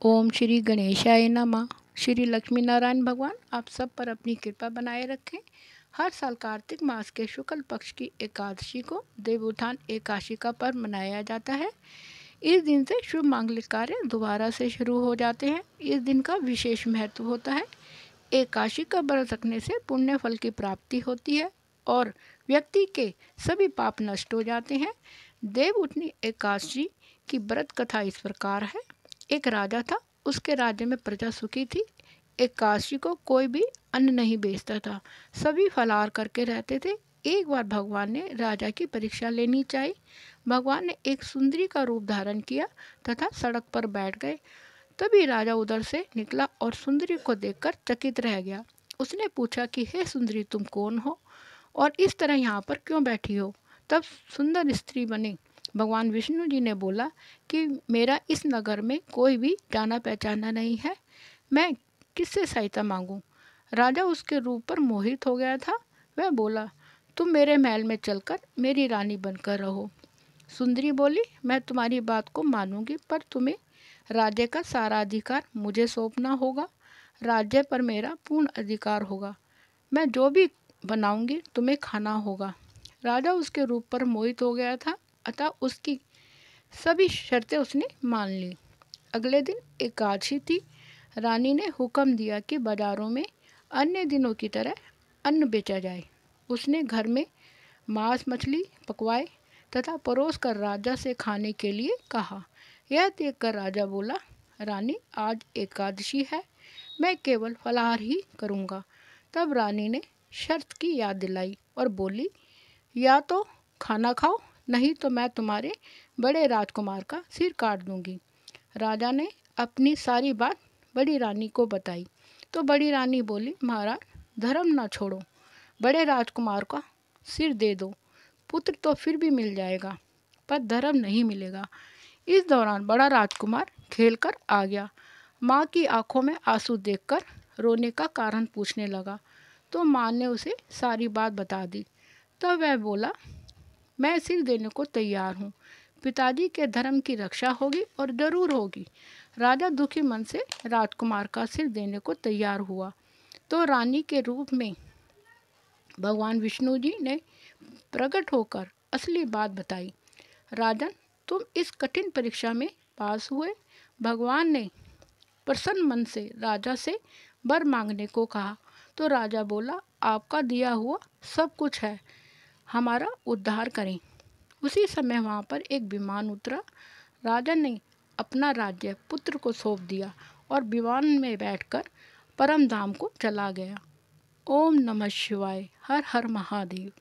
ओम श्री गणेशाय नमः। श्री लक्ष्मी नारायण भगवान आप सब पर अपनी कृपा बनाए रखें। हर साल कार्तिक मास के शुक्ल पक्ष की एकादशी को देवोत्थान एकादशी का पर्व मनाया जाता है। इस दिन से शुभ मांगलिक कार्य दोबारा से शुरू हो जाते हैं। इस दिन का विशेष महत्व होता है। एकादशी का व्रत रखने से पुण्य फल की प्राप्ति होती है और व्यक्ति के सभी पाप नष्ट हो जाते हैं। देवउठनी एकादशी की व्रत कथा इस प्रकार है। एक राजा था, उसके राज्य में प्रजा सुखी थी। एकादशी को कोई भी अन्न नहीं बेचता था, सभी फलाहार करके रहते थे। एक बार भगवान ने राजा की परीक्षा लेनी चाहिए। भगवान ने एक सुंदरी का रूप धारण किया तथा सड़क पर बैठ गए। तभी राजा उधर से निकला और सुंदरी को देखकर चकित रह गया। उसने पूछा कि हे सुंदरी, तुम कौन हो और इस तरह यहाँ पर क्यों बैठी हो? तब सुंदर स्त्री बने भगवान विष्णु जी ने बोला कि मेरा इस नगर में कोई भी जाना पहचाना नहीं है, मैं किससे सहायता मांगूं? राजा उसके रूप पर मोहित हो गया था। वह बोला, तुम मेरे महल में चलकर मेरी रानी बनकर रहो। सुंदरी बोली, मैं तुम्हारी बात को मानूंगी, पर तुम्हें राज्य का सारा अधिकार मुझे सौंपना होगा। राज्य पर मेरा पूर्ण अधिकार होगा। मैं जो भी बनाऊंगी तुम्हें खाना होगा। राजा उसके रूप पर मोहित हो गया था, अतः उसकी सभी शर्तें उसने मान ली। अगले दिन एकादशी थी। रानी ने हुक्म दिया कि बाजारों में अन्य दिनों की तरह अन्न बेचा जाए। उसने घर में मांस मछली पकवाए तथा परोस कर राजा से खाने के लिए कहा। यह देखकर राजा बोला, रानी, आज एकादशी है, मैं केवल फलाहार ही करूँगा। तब रानी ने शर्त की याद दिलाई और बोली, या तो खाना खाओ, नहीं तो मैं तुम्हारे बड़े राजकुमार का सिर काट दूंगी। राजा ने अपनी सारी बात बड़ी रानी को बताई तो बड़ी रानी बोली, महाराज, धर्म ना छोड़ो, बड़े राजकुमार का सिर दे दो। पुत्र तो फिर भी मिल जाएगा, पर धर्म नहीं मिलेगा। इस दौरान बड़ा राजकुमार खेलकर आ गया। माँ की आंखों में आंसू देखकर रोने का कारण पूछने लगा, तो माँ ने उसे सारी बात बता दी। तब वह बोला, मैं सिर देने को तैयार हूँ, पिताजी के धर्म की रक्षा होगी और जरूर होगी। राजा दुखी मन से राजकुमार का सिर देने को तैयार हुआ तो रानी के रूप में भगवान विष्णु जी ने प्रकट होकर असली बात बताई। राजन, तुम इस कठिन परीक्षा में पास हुए। भगवान ने प्रसन्न मन से राजा से वर मांगने को कहा तो राजा बोला, आपका दिया हुआ सब कुछ है, हमारा उद्धार करें। उसी समय वहाँ पर एक विमान उतरा। राजा ने अपना राज्य पुत्र को सौंप दिया और विमान में बैठकर परम धाम को चला गया। ओम नमः शिवाय। हर हर महादेव।